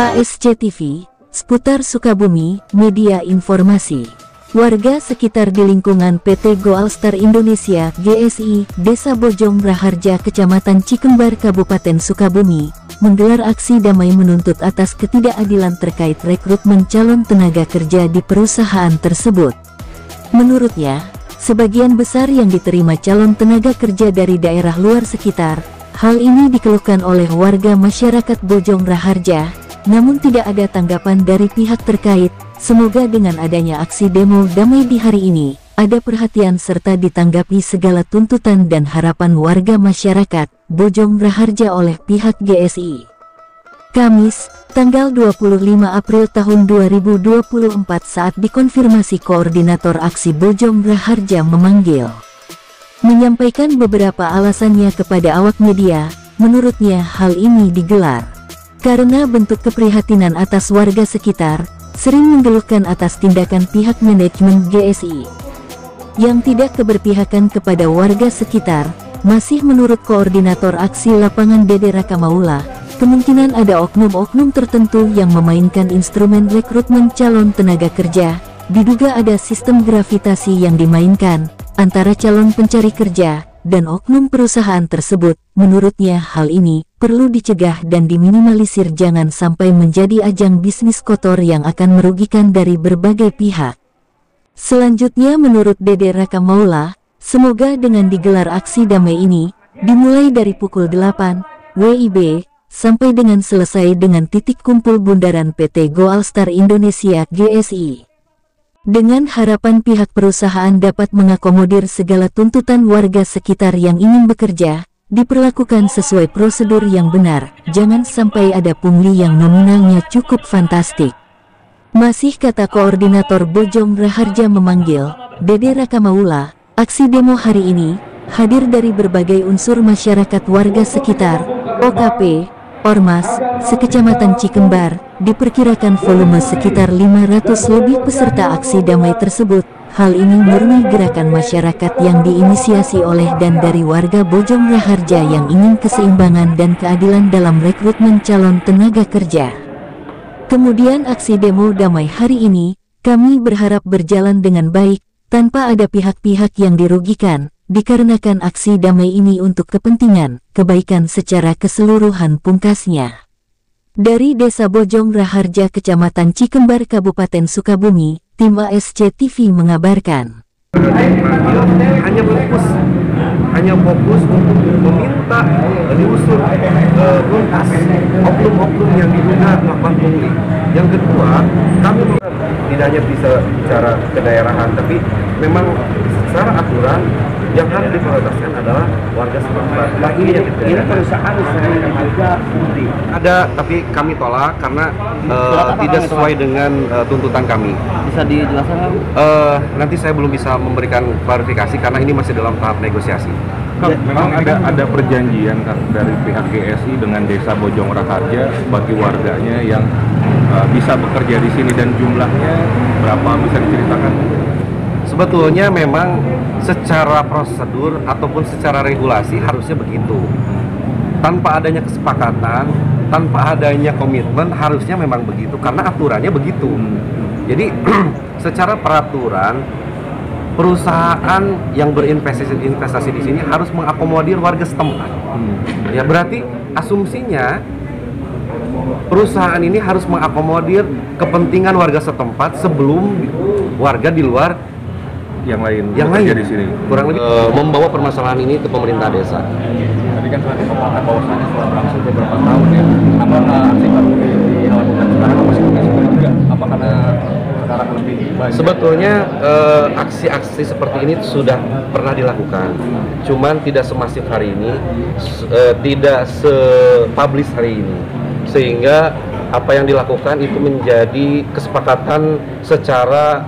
ASC TV, seputar Sukabumi, media informasi. Warga sekitar di lingkungan PT Go Alstar Indonesia (GSI), Desa Bojong Raharja, Kecamatan Cikembar, Kabupaten Sukabumi, menggelar aksi damai menuntut atas ketidakadilan terkait rekrutmen calon tenaga kerja di perusahaan tersebut. Menurutnya, sebagian besar yang diterima calon tenaga kerja dari daerah luar sekitar. Hal ini dikeluhkan oleh warga masyarakat Bojong Raharja, namun tidak ada tanggapan dari pihak terkait. Semoga dengan adanya aksi demo damai di hari ini, ada perhatian serta ditanggapi segala tuntutan dan harapan warga masyarakat Bojong Raharja oleh pihak GSI. Kamis, tanggal 25 April tahun 2024 saat dikonfirmasi koordinator aksi Bojong Raharja menyampaikan beberapa alasannya kepada awak media. Menurutnya hal ini digelar karena bentuk keprihatinan atas warga sekitar, sering mengeluhkan atas tindakan pihak manajemen GSI yang tidak keberpihakan kepada warga sekitar. Masih menurut koordinator aksi lapangan Dede Raka Maula, kemungkinan ada oknum-oknum tertentu yang memainkan instrumen rekrutmen calon tenaga kerja. Diduga ada sistem gravitasi yang dimainkan antara calon pencari kerja dan oknum perusahaan tersebut. Menurutnya hal ini perlu dicegah dan diminimalisir, jangan sampai menjadi ajang bisnis kotor yang akan merugikan dari berbagai pihak. Selanjutnya menurut Dede Raka Maula, semoga dengan digelar aksi damai ini, dimulai dari pukul 8 WIB, sampai dengan selesai dengan titik kumpul bundaran PT Go Alstar Indonesia (GSI). Dengan harapan pihak perusahaan dapat mengakomodir segala tuntutan warga sekitar yang ingin bekerja, diperlakukan sesuai prosedur yang benar, jangan sampai ada pungli yang nominalnya cukup fantastik. Masih kata koordinator Bojong Raharja memanggil Dede Raka Maula, aksi demo hari ini hadir dari berbagai unsur masyarakat warga sekitar, OKP, Ormas, sekecamatan Cikembar. Diperkirakan volume sekitar 500 lebih peserta aksi damai tersebut. Hal ini murni gerakan masyarakat yang diinisiasi oleh dan dari warga Bojong Raharja yang ingin keseimbangan dan keadilan dalam rekrutmen calon tenaga kerja. Kemudian aksi demo damai hari ini, kami berharap berjalan dengan baik, tanpa ada pihak-pihak yang dirugikan, dikarenakan aksi damai ini untuk kepentingan, kebaikan secara keseluruhan, pungkasnya. Dari Desa Bojong Raharja, Kecamatan Cikembar, Kabupaten Sukabumi, tim ASC TV mengabarkan. Hanya fokus untuk meminta diusut tuntas oknum-oknum yang diduga melakukan pungli. Yang kedua, kami tidak hanya bisa bicara kedaerahan, tapi memang secara aturan yang harus diprioritaskan adalah warga setempat. Nah, ini perusahaan juga ada, tapi kami tolak karena tidak sesuai dengan tuntutan kami. Bisa dijelaskan? Nanti saya belum bisa memberikan klarifikasi karena ini masih dalam tahap negosiasi. Memang ada perjanjian kan dari pihak GSI dengan Desa Bojong Raharja bagi warganya yang bisa bekerja di sini, dan jumlahnya berapa, bisa diceritakan? Sebetulnya memang secara prosedur ataupun secara regulasi harusnya begitu. Tanpa adanya kesepakatan, tanpa adanya komitmen, harusnya memang begitu karena aturannya begitu. Jadi secara peraturan, perusahaan yang berinvestasi di sini harus mengakomodir warga setempat. Ya, berarti asumsinya perusahaan ini harus mengakomodir kepentingan warga setempat sebelum warga di luar yang lain di sini. Kurang lebih membawa permasalahan ini ke pemerintah desa. Tadi kan sudah dikatakan bahwasannya setelah berlangsung beberapa tahun ya, apakah aksi baru dilakukan sekarang masih juga? Apa karena sekarang lebih banyak? Sebetulnya aksi-aksi seperti ini sudah pernah dilakukan, cuman tidak semasif hari ini, tidak se-publish hari ini, sehingga apa yang dilakukan itu menjadi kesepakatan secara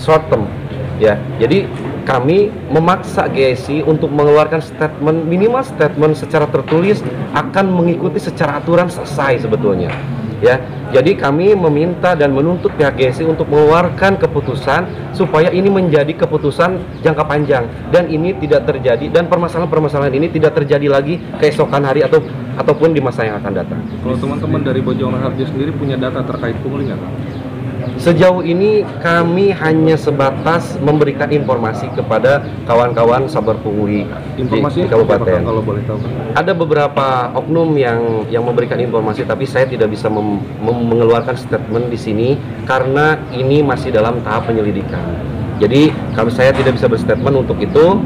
short term, ya. Jadi kami memaksa GSI untuk mengeluarkan statement, minimal statement secara tertulis akan mengikuti secara aturan selesai sebetulnya, ya. Jadi kami meminta dan menuntut pihak GSI untuk mengeluarkan keputusan supaya ini menjadi keputusan jangka panjang dan ini tidak terjadi, dan permasalahan-permasalahan ini tidak terjadi lagi keesokan hari atau ataupun di masa yang akan datang. Kalau teman-teman dari Bojong Raharja sendiri punya data terkait pungli nggak, Kang? Sejauh ini kami hanya sebatas memberikan informasi kepada kawan-kawan sabar pungli Informasinya di kabupaten. apa, Kang, kalau boleh tahu? Ada beberapa oknum yang memberikan informasi, tapi saya tidak bisa mengeluarkan statement di sini karena ini masih dalam tahap penyelidikan. Jadi saya tidak bisa berstatement untuk itu.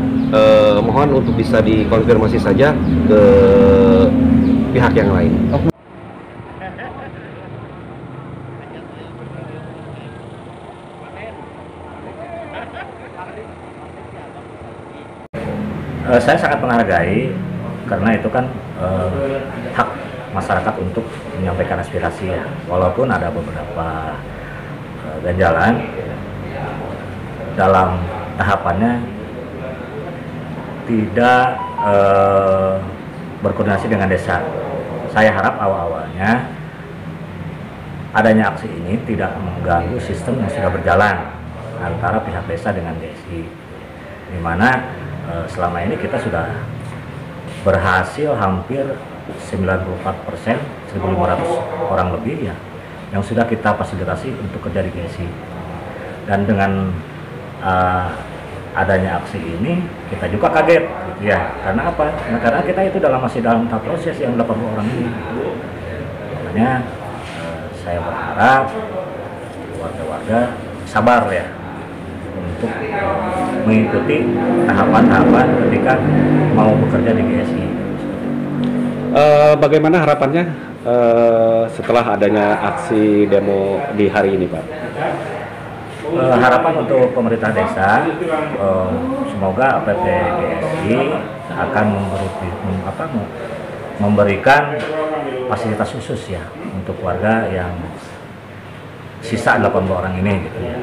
Mohon untuk bisa dikonfirmasi saja ke pihak yang lain. Saya sangat menghargai karena itu kan hak masyarakat untuk menyampaikan aspirasi ya. Walaupun ada beberapa ganjalan dalam tahapannya tidak berkoordinasi dengan desa. Saya harap awal-awalnya adanya aksi ini tidak mengganggu sistem yang sudah berjalan antara pihak desa dengan DSI, di mana selama ini kita sudah berhasil hampir 94%, 1.500 orang lebih ya, yang sudah kita fasilitasi untuk kerja di GSI. Dan dengan adanya aksi ini, kita juga kaget gitu ya. Karena apa? Nah, karena kita itu masih dalam tahap proses yang 80 orang ini. Makanya saya berharap warga-warga sabar ya untuk mengikuti tahapan-tahapan ketika mau bekerja di GSI. Bagaimana harapannya setelah adanya aksi demo di hari ini, Pak? Harapan untuk pemerintah desa, semoga APT GSI akan memberikan fasilitas khusus ya untuk warga yang sisa 80 orang ini gitu ya.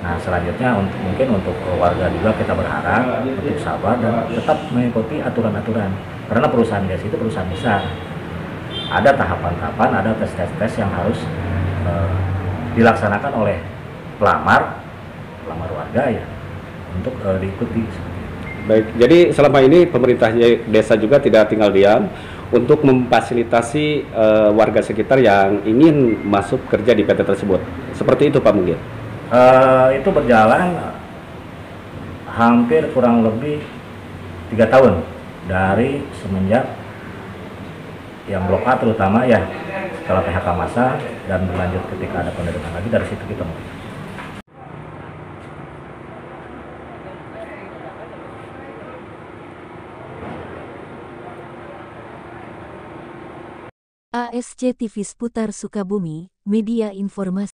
Nah, selanjutnya mungkin untuk warga juga kita berharap untuk sabar dan tetap mengikuti aturan-aturan. Karena perusahaan gas itu perusahaan besar. Ada tahapan-tahapan, ada tes-tes yang harus dilaksanakan oleh pelamar warga ya untuk diikuti. Baik, jadi selama ini pemerintah desa juga tidak tinggal diam untuk memfasilitasi warga sekitar yang ingin masuk kerja di PT tersebut. Seperti itu, Pak, mungkin? Itu berjalan hampir kurang lebih 3 tahun dari semenjak yang Blok A terutama ya, setelah PHK massa dan berlanjut ketika ada penerimaan lagi, dari situ kita mulai. ASC TV Seputar Sukabumi, Media Informasi.